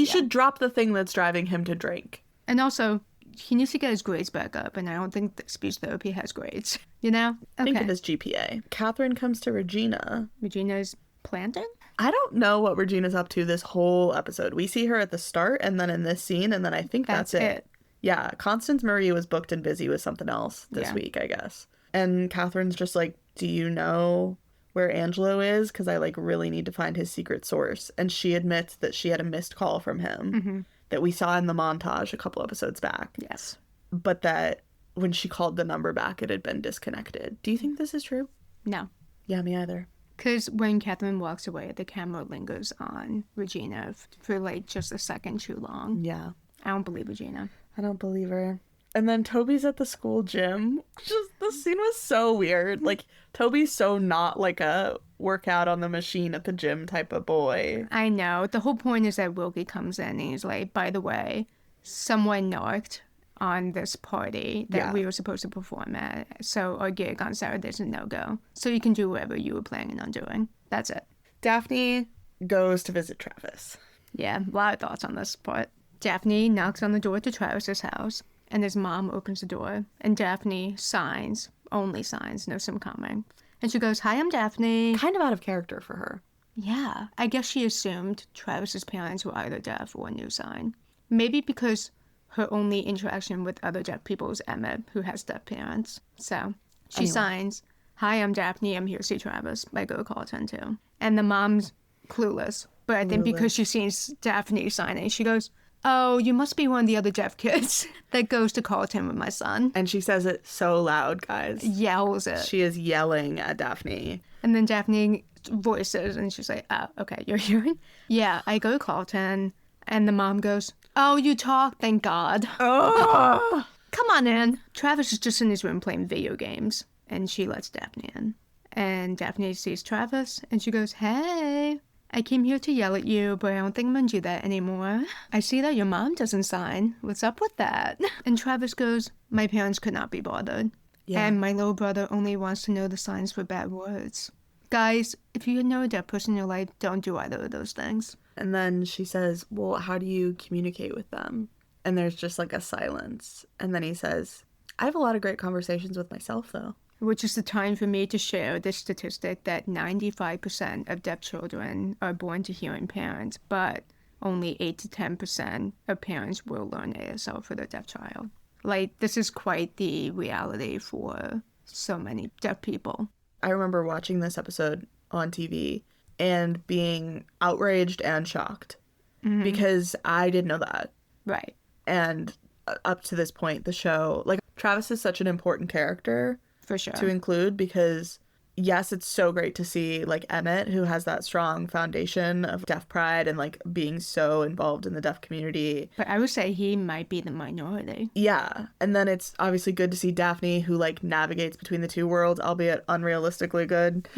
should drop the thing that's driving him to drink. And also, he needs to get his grades back up, and I don't think that speech therapy has grades. You know? Think Okay. of his GPA. Catherine comes to Regina. Regina's planted? I don't know what Regina's up to this whole episode. We see her at the start and then in this scene, and then I think that's it. Yeah, Constance Marie was booked and busy with something else this Yeah. week, I guess. And Catherine's just like, do you know where Angelo is? Because I like really need to find his secret source. And she admits that she had a missed call from him that we saw in the montage a couple episodes back. Yes. But that when she called the number back, it had been disconnected. Do you think this is true? No. Yeah, me either. Because when Catherine walks away, the camera lingers on Regina for like just a second too long. Yeah. I don't believe Regina. I don't believe her. And then Toby's at the school gym. Just the scene was so weird. Like, Toby's so not like a workout on the machine at the gym type of boy. I know. The whole point is that Wilkie comes in and he's like, by the way, someone knocked on this party that we were supposed to perform at. So our gig on Saturday is a no-go. So you can do whatever you were planning on doing. That's it. Daphne goes to visit Travis. Yeah, a lot of thoughts on this part. Daphne knocks on the door to Travis's house, and his mom opens the door, and Daphne signs, only signs, knows him coming. And she goes, "Hi, I'm Daphne." Kind of out of character for her. Yeah, I guess she assumed Travis's parents were either deaf or knew sign. Maybe because her only interaction with other deaf people is Emmett, who has deaf parents. So she signs, "Hi, I'm Daphne. I'm here to see Travis." I go to Carlton too. And the mom's clueless. But I think because she sees Daphne signing, she goes, "Oh, you must be one of the other deaf kids that goes to Carlton with my son." And she says it so loud, guys. Yells it. She is yelling at Daphne. And then Daphne voices, and she's like, "Oh, okay, you're hearing?" "Yeah, I go to Carlton." And the mom goes, "Oh, you talk, thank God." Oh! "Come on in." Travis is just in his room playing video games, and she lets Daphne in. And Daphne sees Travis, and she goes, "Hey, I came here to yell at you, but I don't think I'm gonna do that anymore. I see that your mom doesn't sign. What's up with that?" And Travis goes, "My parents could not be bothered. Yeah. And my little brother only wants to know the signs for bad words." Guys, if you know a deaf person in your life, don't do either of those things. And then she says, "Well, how do you communicate with them?" And there's just like a silence. And then he says, "I have a lot of great conversations with myself, though." Which is the time for me to share the statistic that 95% of deaf children are born to hearing parents, but only 8 to 10% of parents will learn ASL for their deaf child. Like, this is quite the reality for so many deaf people. I remember watching this episode on TV and being outraged and shocked because I didn't know that. Right. And up to this point, the show, like, Travis is such an important character For sure. to include because, yes, it's so great to see, like, Emmett, who has that strong foundation of deaf pride and, like, being so involved in the deaf community. But I would say he might be the minority. Yeah. And then it's obviously good to see Daphne, who, like, navigates between the two worlds, albeit unrealistically good.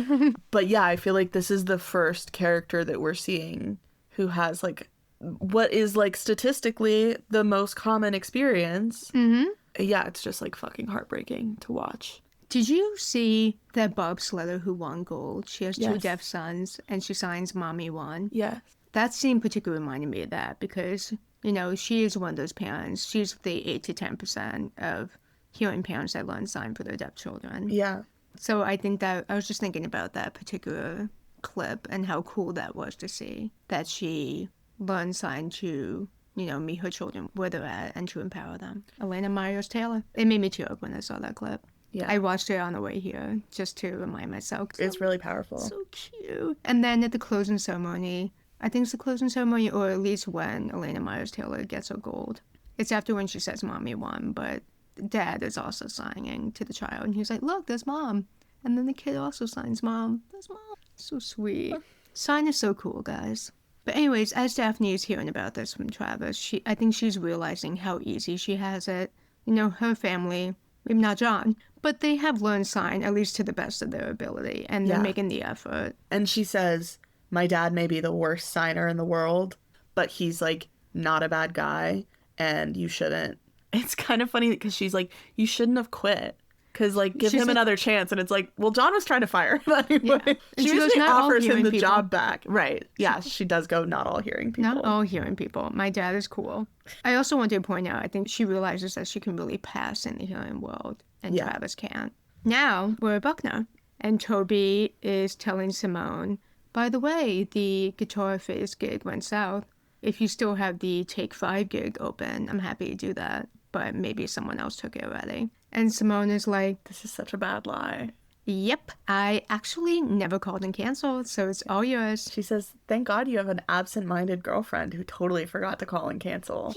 But yeah, I feel like this is the first character that we're seeing who has, like, what is, like, statistically the most common experience. Yeah, it's just, like, fucking heartbreaking to watch. Did you see that Barb Slater who won gold? She has two Yes. deaf sons, and she signs Mommy One. Yes. That scene particularly reminded me of that because, you know, she is one of those parents. She's the 8 to 10% of hearing parents that learn sign for their deaf children. Yeah. So I think that I was just thinking about that particular clip and how cool that was to see that she learned sign to, you know, meet her children where they're at and to empower them. Elena Myers Taylor. It made me tear up when I saw that clip. Yeah. I watched it on the way here just to remind myself. It's really powerful. So cute. And then at the closing ceremony, I think it's the closing ceremony, or at least when Elena Myers Taylor gets her gold. It's after when she says Mommy Won, but Dad is also signing to the child. And he's like, "Look, there's Mom." And then the kid also signs Mom. There's Mom. So sweet. Sign is so cool, guys. But anyways, as Daphne is hearing about this from Travis, I think she's realizing how easy she has it. You know, her family, maybe not John, but they have learned sign, at least to the best of their ability, and they're making the effort. And she says, "My dad may be the worst signer in the world, but he's, like, not a bad guy, and you shouldn't." It's kind of funny because she's like, "You shouldn't have quit." Because, like, give him another chance. And it's like, well, John was trying to fire him anyway. Yeah. She goes, basically "Not all offers him hearing the people." job back. Right. Yeah, she does go, "Not all hearing people." Not all hearing people. My dad is cool. I also wanted to point out, I think she realizes that she can really pass in the hearing world, and Travis can't. Now, we're at Buckner, and Toby is telling Simone, "By the way, the Guitar Phase gig went south. If you still have the Take 5 gig open, I'm happy to do that, but maybe someone else took it already." And Simone is like, This is such a bad lie. "Yep, I actually never called and canceled, so it's all yours." She says, "Thank God you have an absent-minded girlfriend who totally forgot to call and cancel."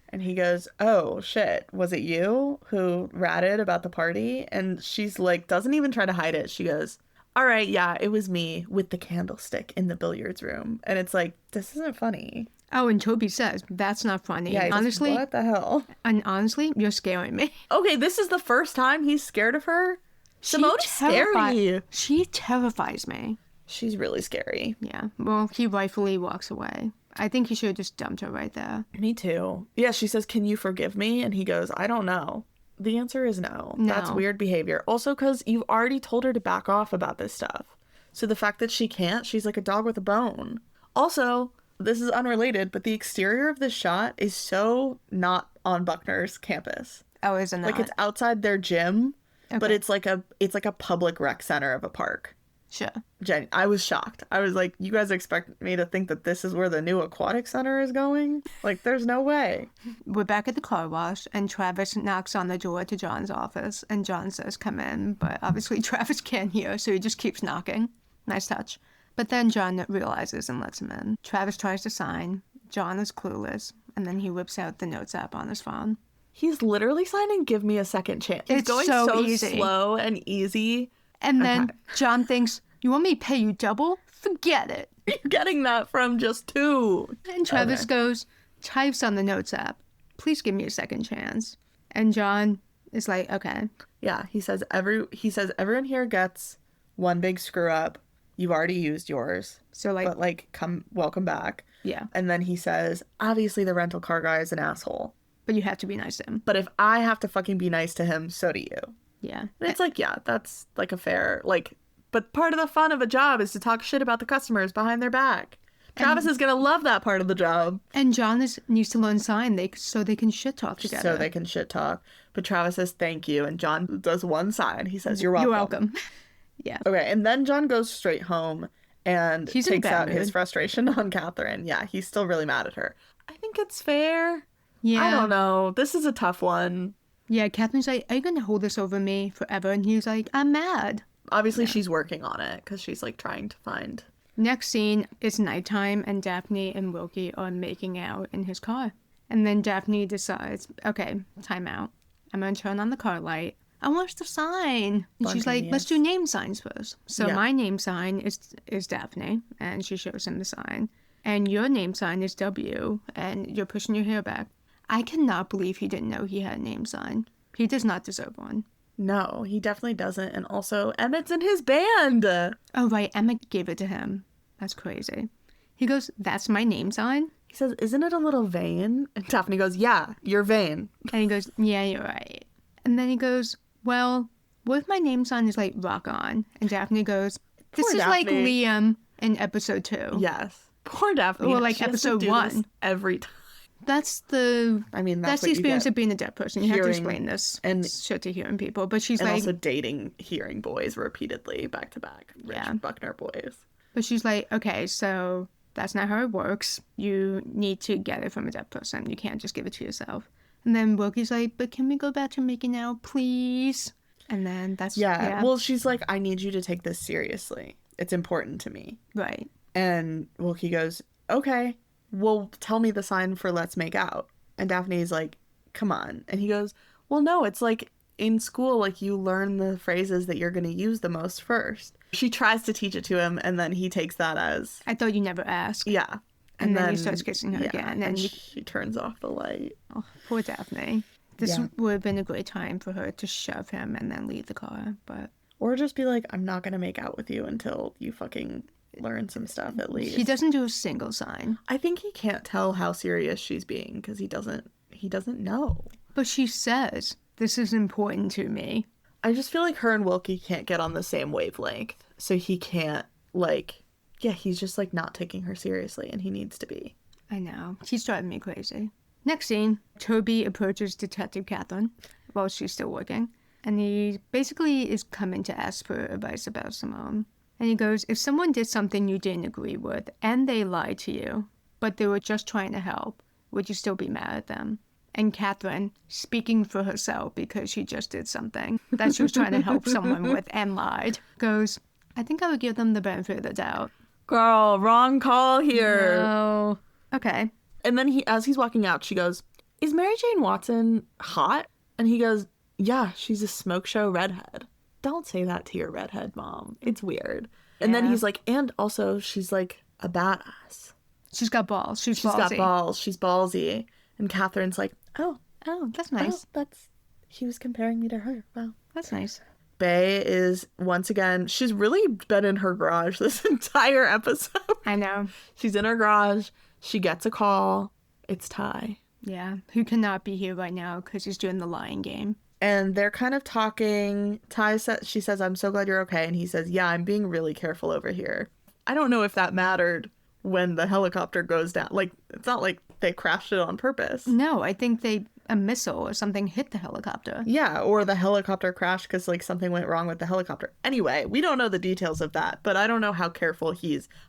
And he goes, "Oh, shit, was it you who ratted about the party?" And she's like, doesn't even try to hide it. She goes, "All right, yeah, it was me with the candlestick in the billiards room." And it's like, this isn't funny. Oh, and Toby says, that's not funny. Yeah, he says, honestly, what the hell? and honestly, you're scaring me. Okay, this is the first time he's scared of her. Simone is scary. She terrifies me. She's really scary. Yeah, well, he rightfully walks away. I think he should have just dumped her right there. Me too. Yeah, she says, can you forgive me? And he goes, I don't know. The answer is no. That's weird behavior. Also, because you've already told her to back off about this stuff. So the fact that she can't, she's like a dog with a bone. Also, this is unrelated, but the exterior of this shot is so not on Buckner's campus. Oh, is it not? Like, it's outside their gym, but it's like a public rec center of a park. Sure. Jen, I was shocked. I was like, you guys expect me to think that this is where the new aquatic center is going? Like, there's no way. We're back at the car wash, and Travis knocks on the door to John's office, and John says, come in, but obviously Travis can't hear, so he just keeps knocking. Nice touch. But then John realizes and lets him in. Travis tries to sign. John is clueless, and then he whips out the notes app on his phone. He's literally signing Give Me a Second Chance. It's going so easy. Slow and easy. And then John thinks, you want me to pay you double? Forget it. You're getting that from just 2. And Travis goes, types on the notes app, please give me a second chance. And John is like, okay. Yeah, he says everyone here gets one big screw up. You've already used yours. So like, but like, welcome back. Yeah. And then he says, obviously the rental car guy is an asshole. But you have to be nice to him. But if I have to fucking be nice to him, so do you. Yeah. And it's like, yeah, that's like a fair, like, but part of the fun of a job is to talk shit about the customers behind their back. Travis is going to love that part of the job. And John needs to learn sign so they can shit talk together. So they can shit talk. But Travis says thank you. And John does one sign. He says, you're welcome. You're welcome. Yeah. Okay. And then John goes straight home and takes out his frustration on Catherine. Yeah. He's still really mad at her. I think it's fair. Yeah. I don't know. This is a tough one. Yeah. Catherine's like, are you going to hold this over me forever? And he's like, I'm mad. Obviously, she's working on it because she's like trying to find. Next scene is nighttime and Daphne and Wilkie are making out in his car. And then Daphne decides, okay, time out. I'm going to turn on the car light. I want us to sign. And she's like, let's do name signs first. So my name sign is Daphne, and she shows him the sign. And your name sign is W, and you're pushing your hair back. I cannot believe he didn't know he had a name sign. He does not deserve one. No, he definitely doesn't. And also, Emmett's in his band. Oh, right. Emmett gave it to him. That's crazy. He goes, that's my name sign? He says, isn't it a little vain? And Daphne goes, yeah, you're vain. And he goes, yeah, you're right. And then he goes, well, what if my name sign is like Rock On? And Daphne goes, this is like Liam in episode 2. Yes. Poor Daphne. Or like episode 1. Every time. That's the experience of being a deaf person. You have to explain this and shit to hearing people. But she's like, also dating hearing boys repeatedly back to back. Rich Buckner boys. But she's like, okay, so that's not how it works. You need to get it from a deaf person. You can't just give it to yourself. And then Wilkie's like, but can we go back to making out, please? And then that's Well, she's like, I need you to take this seriously. It's important to me. Right. And Wilkie goes, okay. Well, tell me the sign for let's make out. And Daphne's like, come on. And he goes, well, no, it's like in school, like you learn the phrases that you're going to use the most first. She tries to teach it to him, and then he takes that as, I thought you never asked. Yeah. And then he starts kissing her again. And she turns off the light. Oh, poor Daphne. This would have been a great time for her to shove him and then leave the car. Or just be like, I'm not going to make out with you until you fucking learn some stuff at least. He doesn't do a single sign. I think he can't tell how serious she's being because he doesn't know. But she says, this is important to me. I just feel like her and Wilkie can't get on the same wavelength. So he can't, he's just not taking her seriously, and he needs to be. I know. She's driving me crazy. Next scene, Toby approaches Detective Catherine while she's still working. And he basically is coming to ask for advice about Simone. And he goes, if someone did something you didn't agree with and they lied to you, but they were just trying to help, would you still be mad at them? And Catherine, speaking for herself because she just did something that she was trying to help someone with and lied, goes, I think I would give them the benefit of the doubt. Girl, wrong call here. No. Okay. And then as he's walking out, she goes, is Mary Jane Watson hot? And he goes, yeah, she's a smoke show redhead. Don't say that to your redhead mom. It's weird. And then he's like, and also she's like a badass. She's got balls. She's She's ballsy. got balls. She's ballsy. And Catherine's like, oh, That's nice. he was comparing me to her. Wow. That's nice. Bae is, once again, she's really been in her garage this entire episode. I know. She's in her garage. She gets a call. It's Ty. Yeah. Who cannot be here right now because he's doing the lying game. And they're kind of talking. She says, I'm so glad you're okay. And he says, yeah, I'm being really careful over here. I don't know if that mattered when the helicopter goes down. Like, it's not like they crashed it on purpose. No, I think a missile or something hit the helicopter. Yeah, or the helicopter crashed because, like, something went wrong with the helicopter. Anyway, we don't know the details of that, but I don't know how careful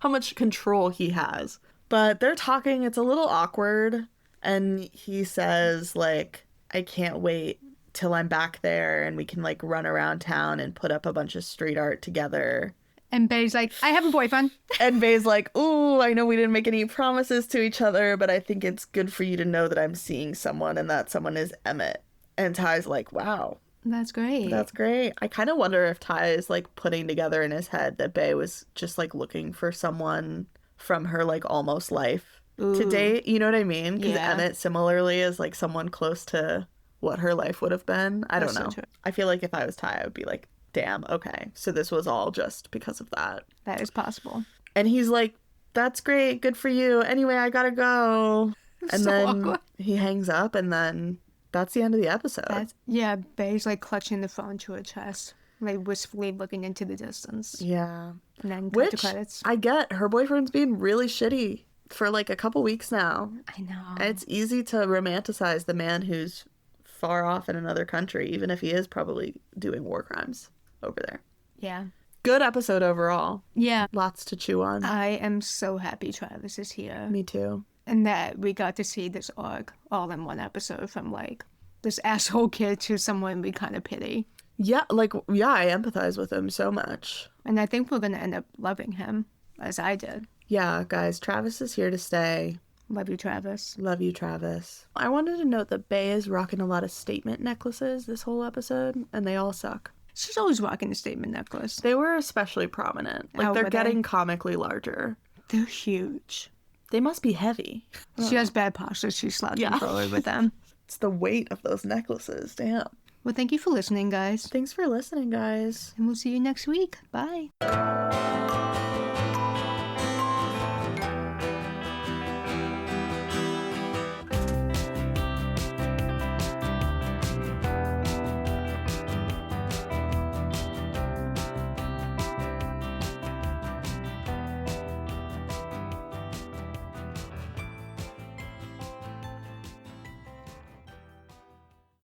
how much control he has. But they're talking. It's a little awkward. And he says, like, I can't wait till I'm back there and we can, like, run around town and put up a bunch of street art together. And Bae's like, I have a boyfriend. And Bae's like, ooh, I know we didn't make any promises to each other, but I think it's good for you to know that I'm seeing someone and that someone is Emmett. And Ty's like, wow. That's great. That's great. I kind of wonder if Ty is, like, putting together in his head that Bae was just, like, looking for someone from her, like, almost life to date. You know what I mean? Because Yeah. Emmett similarly is, like, someone close to what her life would have been. I don't That's so know. true. I feel like if I was Ty, I would be like, damn, okay. So this was all just because of that. That is possible. And he's like, that's great. Good for you. Anyway, I gotta go. And So then awkward. he hangs up, and then that's the end of the episode. Yeah, Bae's like clutching the phone to her chest, like wistfully looking into the distance. Yeah. And then cut to Which, credits. I get, her boyfriend's being really shitty for like a couple weeks now. I know. And it's easy to romanticize the man who's far off in another country, even if he is probably doing war crimes over there. Yeah. Good episode overall. Yeah. Lots to chew on. I am so happy Travis is here. Me too. And that we got to see this arc all in one episode from like this asshole kid to someone we kind of pity. Yeah, like, yeah, I empathize with him so much. And I think we're going to end up loving him, as I did. Yeah, guys, Travis is here to stay. Love you, Travis. Love you, Travis. I wanted to note that Bae is rocking a lot of statement necklaces this whole episode, and they all suck. She's always rocking a statement necklace. They were especially prominent. Like, Oh, they're were they? getting comically larger. They're huge. They must be heavy. She has bad posture. She's slouching Yeah. forward with them. It's the weight of those necklaces. Damn. Well, thank you for listening, guys. Thanks for listening, guys. And we'll see you next week. Bye.